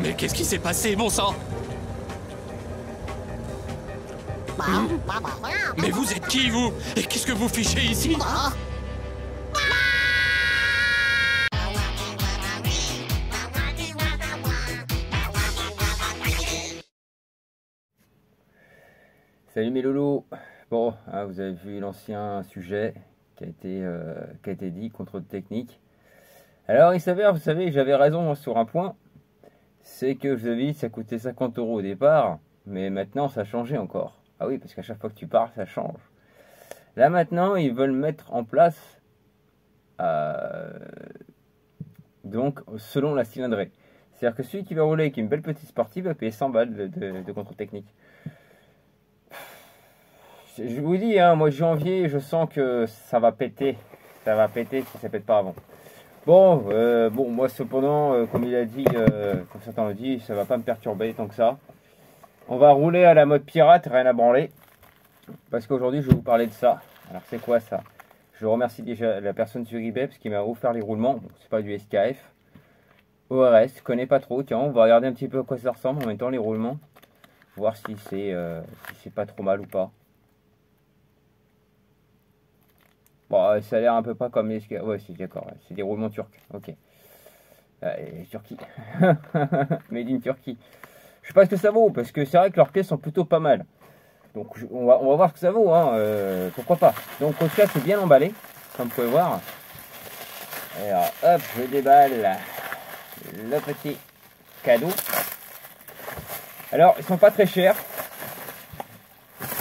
Mais qu'est-ce qui s'est passé, bon sang? Mais vous êtes qui, vous? Et qu'est-ce que vous fichez ici? Salut mes loulous. Bon, hein, vous avez vu l'ancien sujet qui a été dit, contrôle technique. Alors il s'avère, vous savez, j'avais raison sur un point. C'est que je vous avais dit ça coûtait 50 € au départ, mais maintenant ça a changé encore. Ah oui, parce qu'à chaque fois que tu parles, ça change. Là maintenant, ils veulent mettre en place, donc selon la cylindrée. C'est-à-dire que celui qui va rouler avec une belle petite sportive va payer 100 balles de contrôle technique. Je vous dis, hein, moi janvier, je sens que ça va péter. Ça va péter si ça pète pas avant. Bon, moi cependant, comme il a dit, comme certains l'ont dit, ça va pas me perturber tant que ça. On va rouler à la mode pirate, rien à branler. Parce qu'aujourd'hui, je vais vous parler de ça. Alors c'est quoi ça? Je remercie déjà la personne sur eBay parce qu'il m'a offert les roulements. Bon, c'est pas du SKF. ORS, je connais pas trop. Tiens, on va regarder un petit peu à quoi ça ressemble en même temps les roulements. Voir si c'est pas trop mal ou pas. Bon, ça a l'air un peu pas comme les... Ouais, c'est d'accord, c'est des roulements turcs, ok. Turquie. Made in Turquie. Je sais pas ce que ça vaut, parce que c'est vrai que leurs pièces sont plutôt pas mal. Donc on va voir ce que ça vaut, hein, pourquoi pas. Donc en tout cas, c'est bien emballé, comme vous pouvez voir. Alors, hop, je déballe le petit cadeau. Alors, ils sont pas très chers,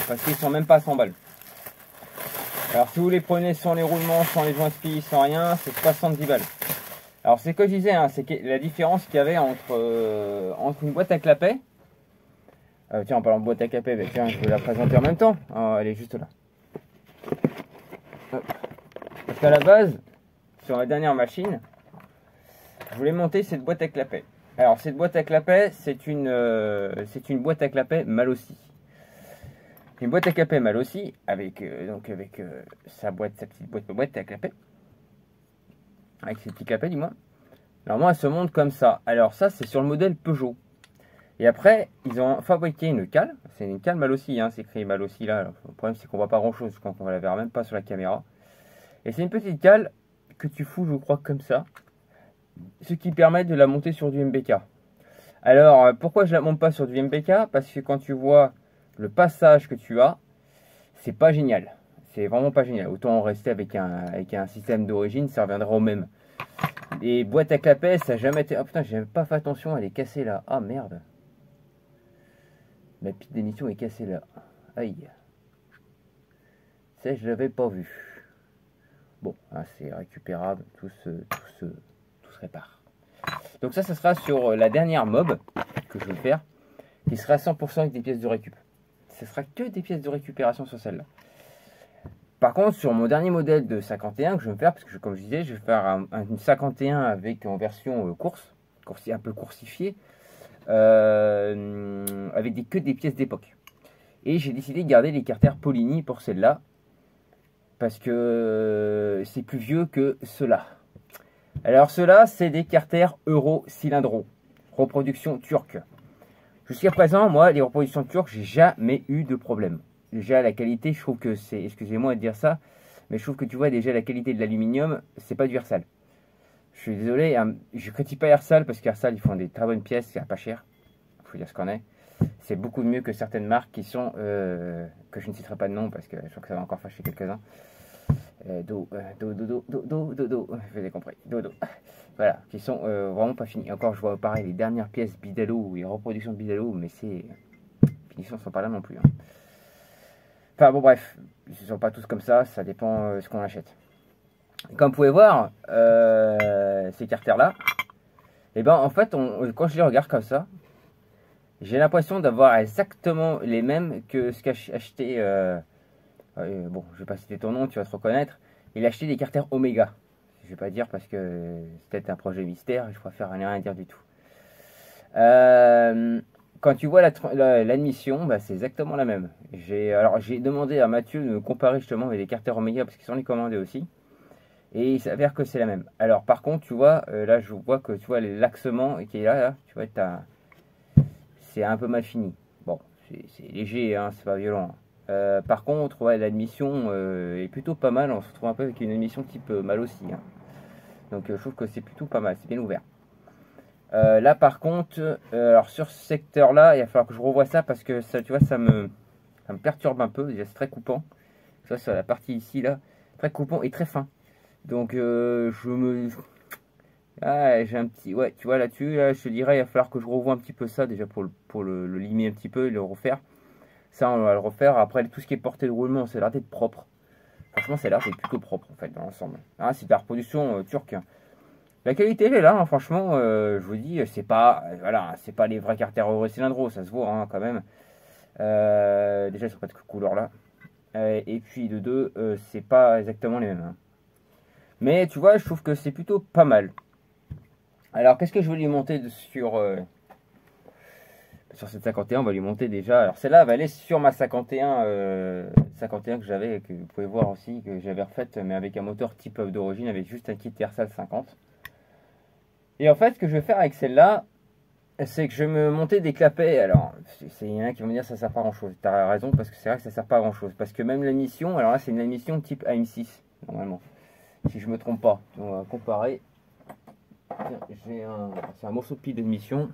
parce qu'ils sont même pas à 100 balles. Alors si vous les prenez sans les roulements, sans les joints spi, sans rien, c'est 70 balles. Alors c'est ce que je disais, hein, c'est que la différence qu'il y avait entre une boîte à clapet. Tiens, en parlant de boîte à clapet, bah, tiens, je vais la présenter en même temps. Elle est juste là. Hop. Parce qu'à la base, sur la dernière machine, je voulais monter cette boîte à clapet. Alors cette boîte à clapet, c'est une boîte à clapet Malossi. Une boîte à clapet Malossi avec sa petite boîte à clapet, avec ses petits clapets du moins. Normalement elle se monte comme ça. Alors ça c'est sur le modèle Peugeot. Et après ils ont fabriqué une cale. C'est une cale Malossi, hein, c'est écrit Malossi là. Alors, le problème c'est qu'on voit pas grand chose quand on la verra même pas sur la caméra. Et c'est une petite cale que tu fous je crois comme ça. Ce qui permet de la monter sur du MBK. Alors pourquoi je la monte pas sur du MBK? Parce que quand tu vois le passage que tu as, c'est pas génial. C'est vraiment pas génial. Autant en rester avec un système d'origine, ça reviendra au même. Les boîtes à clapet, ça n'a jamais été... Oh putain, j'ai pas fait attention, elle est cassée là. Ah merde. Ma petite d'émission est cassée là. Aïe. Ça, je l'avais pas vu. Bon, hein, c'est récupérable, tout se répare. Donc ça sera sur la dernière mob que je vais faire, qui sera 100% avec des pièces de récup. Ce sera que des pièces de récupération sur celle-là. Par contre, sur mon dernier modèle de 51 que je vais me faire, parce que comme je disais, je vais faire une 51 avec en version course, un peu coursifiée, avec que des pièces d'époque. Et j'ai décidé de garder les carters Polini pour celle-là, parce que c'est plus vieux que ceux-là. Alors ceux-là, c'est des carters Euro cylindro, reproduction turque. Jusqu'à présent, moi, les reproductions turques, j'ai jamais eu de problème. Déjà, la qualité, je trouve que c'est... Excusez-moi de dire ça, mais je trouve que tu vois, déjà, la qualité de l'aluminium, c'est pas du Ersal. Je suis désolé, hein, je critique pas Ersal, parce qu'Ersal, ils font des très bonnes pièces, c'est pas cher. Il faut dire ce qu'on est. C'est beaucoup mieux que certaines marques qui sont... que je ne citerai pas de nom, parce que je crois que ça va encore fâcher quelques-uns. Dodo, je l'ai compris, Dodo. Voilà, qui sont vraiment pas finis. Encore, je vois pareil les dernières pièces Bidalo, les reproductions de Bidalo, mais les finitions sont pas là non plus. Hein. Enfin bon, bref, ils ne sont pas tous comme ça, ça dépend de ce qu'on achète. Et comme vous pouvez voir, ces carters-là, et ben en fait, quand je les regarde comme ça, j'ai l'impression d'avoir exactement les mêmes que ce qu'a acheté. Bon, je vais pas citer ton nom, tu vas te reconnaître. Il a acheté des carters Omega. Je vais pas dire parce que c'est peut-être un projet mystère, je préfère rien dire du tout. Quand tu vois l'admission, bah, c'est exactement la même. J'ai demandé à Mathieu de me comparer justement avec des carters Omega parce qu'ils sont les commandés aussi. Et il s'avère que c'est la même. Alors par contre, tu vois, là je vois que tu vois l'axement qui est là, tu vois, c'est un peu mal fini. Bon, c'est léger, hein, c'est pas violent. Par contre, ouais, l'admission est plutôt pas mal. On se retrouve un peu avec une admission type mal aussi, hein. Donc je trouve que c'est plutôt pas mal, c'est bien ouvert. Là par contre, alors sur ce secteur-là, il va falloir que je revoie ça parce que ça, tu vois, ça me perturbe un peu. Déjà, c'est très coupant. Tu vois, sur la partie ici, là, très coupant et très fin. Donc ah, j'ai un petit, ouais, tu vois là-dessus, là, je te dirais, il va falloir que je revoie un petit peu ça déjà pour le limer un petit peu et le refaire. Ça, on va le refaire. Après, tout ce qui est portée de roulement, c'est l'air d'être propre. Franchement, c'est l'air d'être plutôt propre en fait dans l'ensemble. Ah, c'est de la reproduction turque, hein. La qualité elle est là, hein, franchement, je vous dis, c'est pas, voilà, c'est pas les vrais carters Euro cylindro, ça se voit hein, quand même. Déjà, ils sont pas de couleur là. Et puis de deux, c'est pas exactement les mêmes, hein. Mais tu vois, je trouve que c'est plutôt pas mal. Alors, qu'est-ce que je vais lui monter sur cette 51? On va lui monter déjà. Alors, celle-là va aller sur ma 51, 51 que j'avais, que vous pouvez voir aussi, que j'avais refaite, mais avec un moteur type d'origine, avec juste un kit Ersal 50. Et en fait, ce que je vais faire avec celle-là, c'est que je vais me monter des clapets. Alors, il y en a qui vont me dire que ça sert pas à grand chose. Tu as raison, parce que c'est vrai que ça sert pas à grand chose. Parce que même la mission, alors là, c'est une mission type AM6, normalement. Si je me trompe pas. On va comparer. C'est un morceau de pile de mission.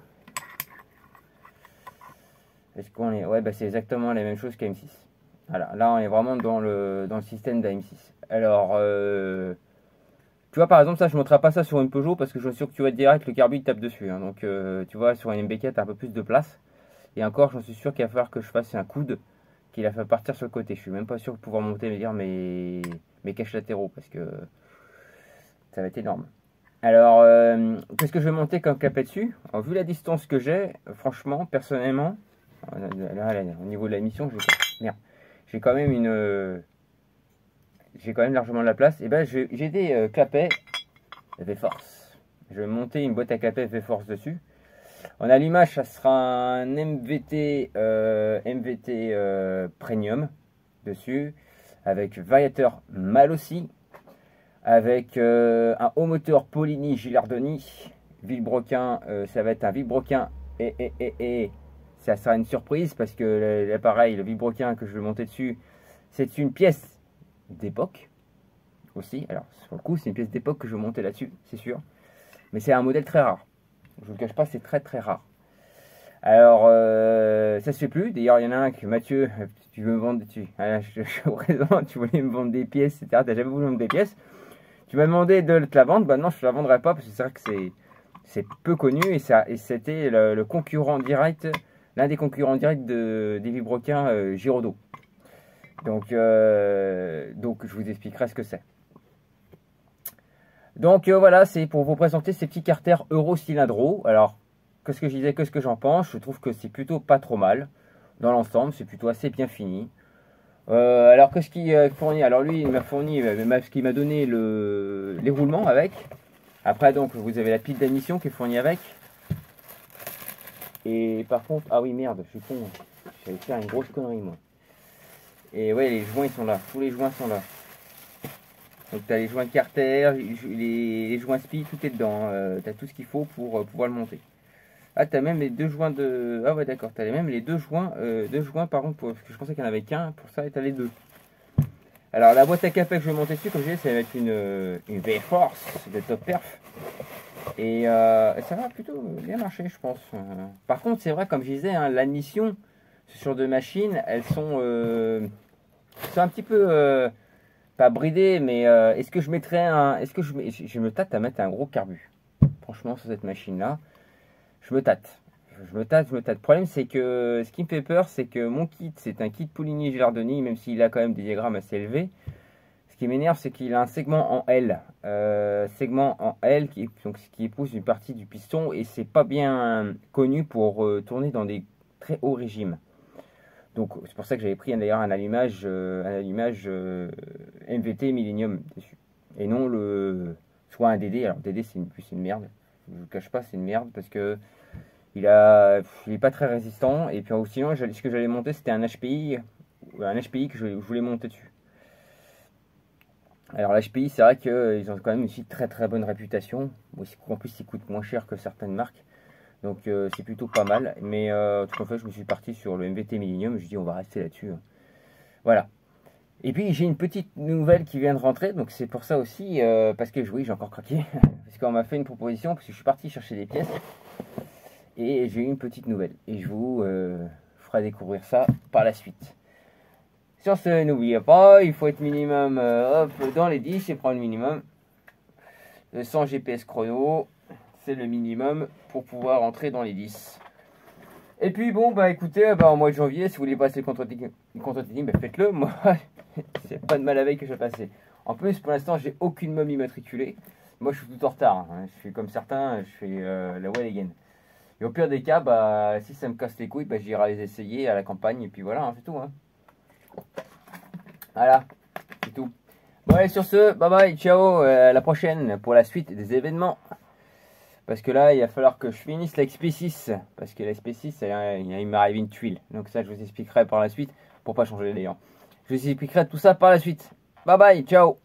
Est-ce qu'on est. Ouais, bah c'est exactement la même chose qu'AM6. Voilà, là on est vraiment dans le système d'AM6. Alors, tu vois, par exemple, ça je ne montrerai pas ça sur une Peugeot parce que je suis sûr que tu vois direct le carbu il tape dessus, hein. Donc, tu vois, sur une MB4, tu as un peu plus de place. Et encore, j'en suis sûr qu'il va falloir que je fasse un coude qu'il a fait partir sur le côté. Je suis même pas sûr de pouvoir monter mes caches latéraux parce que ça va être énorme. Alors, qu'est-ce que je vais monter comme clapet dessus? Alors, vu la distance que j'ai, franchement, personnellement, là, au niveau de la mission, j'ai quand même j'ai quand même largement de la place. Et ben, j'ai des clapets V-Force. Je vais monter une boîte à clapets V-Force dessus. En allumage, ça sera un MVT, Premium dessus, avec variateur Malossi, avec un haut moteur Polini Gilardoni, Villebrequin, ça va être un Villebrequin et ça sera une surprise parce que l'appareil, le Villebrequin que je vais monter dessus, c'est une pièce d'époque aussi. Alors, sur le coup, c'est une pièce d'époque que je vais monter là-dessus, c'est sûr. Mais c'est un modèle très rare. Je ne vous le cache pas, c'est très très rare. Alors, ça se fait plus. D'ailleurs, il y en a un que Mathieu, tu veux me vendre, tu voulais me vendre des pièces, etc. Tu n'as jamais voulu me vendre des pièces. Tu m'as demandé de te la vendre. Bah non, je ne te la vendrai pas parce que c'est vrai que c'est peu connu et c'était le concurrent direct, l'un des concurrents directs des Villebrequin Giraudot. Donc, je vous expliquerai ce que c'est. Donc voilà, c'est pour vous présenter ces petits carters Euro cylindro. Alors, qu'est-ce que je disais, qu'est-ce que j'en pense? Je trouve que c'est plutôt pas trop mal. Dans l'ensemble, c'est plutôt assez bien fini. Alors, qu'est-ce qu'il fournit? Alors lui, il m'a fourni, ce qu'il m'a donné les roulements avec. Après, donc, vous avez la pile d'admission qui est fournie avec. Et par contre, ah oui, merde, je suis con. J'allais faire une grosse connerie, moi. Et ouais, les joints, ils sont là. Tous les joints sont là. Donc, tu as les joints carter, les joints spi, tout est dedans. Tu as tout ce qu'il faut pour pouvoir le monter. Ah, tu as même les deux joints de... Ah ouais, d'accord. Tu as même les deux joints, par contre, parce que je pensais qu'il n'y en avait qu'un. Pour ça, tu as les deux. Alors, la boîte à café que je vais monter dessus, comme je disais, ça va être une V-Force de top perf. Et ça va plutôt bien marcher, je pense. Par contre, c'est vrai, comme je disais, hein, l'admission sur deux machines, elles sont un petit peu... pas bridées, mais est-ce que je mettrais un... Est-ce que je me tâte à mettre un gros carbu? Franchement, sur cette machine-là, je me tâte. Je me tâte. Le problème, c'est que ce qui me fait peur, c'est que mon kit, c'est un kit Polini Gilardoni, même s'il a quand même des diagrammes assez élevés. Ce qui m'énerve, c'est qu'il a un segment en L. Qui épouse une partie du piston, et c'est pas bien connu pour tourner dans des très hauts régimes. Donc, c'est pour ça que j'avais pris d'ailleurs un allumage MVT Millennium dessus. Et non soit un DD. Alors, DD, c'est une merde. Je ne vous cache pas, c'est une merde parce que il est pas très résistant. Et puis sinon, ce que j'allais monter, c'était un HPI que je voulais monter dessus. Alors l'HPI, c'est vrai qu'ils ont quand même aussi très très bonne réputation. Bon, en plus, ils coûtent moins cher que certaines marques. Donc c'est plutôt pas mal. Mais tout en fait, je me suis parti sur le MVT Millennium. Je dis on va rester là-dessus. Voilà. Et puis j'ai une petite nouvelle qui vient de rentrer. Donc c'est pour ça aussi. Parce que oui, j'ai encore craqué. Parce qu'on m'a fait une proposition. Parce que je suis parti chercher des pièces. Et j'ai eu une petite nouvelle. Et je vous ferai découvrir ça par la suite. Sur ce, n'oubliez pas, il faut être minimum dans les 10 et prendre le minimum. 100 GPS chrono, c'est le minimum pour pouvoir entrer dans les 10. Et puis bon, bah écoutez, en mois de janvier, si vous voulez passer le contre-testing, bah, faites-le. Moi, c'est pas de mal avec que je vais passer. En plus, pour l'instant, j'ai aucune mom immatriculée. Moi, je suis tout en retard. Hein. Je suis comme certains, je fais la one again. Et au pire des cas, bah, si ça me casse les couilles, bah, j'irai les essayer à la campagne. Et puis voilà, hein, c'est tout. Hein. Voilà, c'est tout. Bon allez, sur ce, bye bye, ciao, à la prochaine pour la suite des événements. Parce que là, il va falloir que je finisse la XP6. Parce que la XP6, il m'est arrivé une tuile. Donc ça, je vous expliquerai par la suite, pour pas changer d'ailleurs. Je vous expliquerai tout ça par la suite. Bye bye, ciao.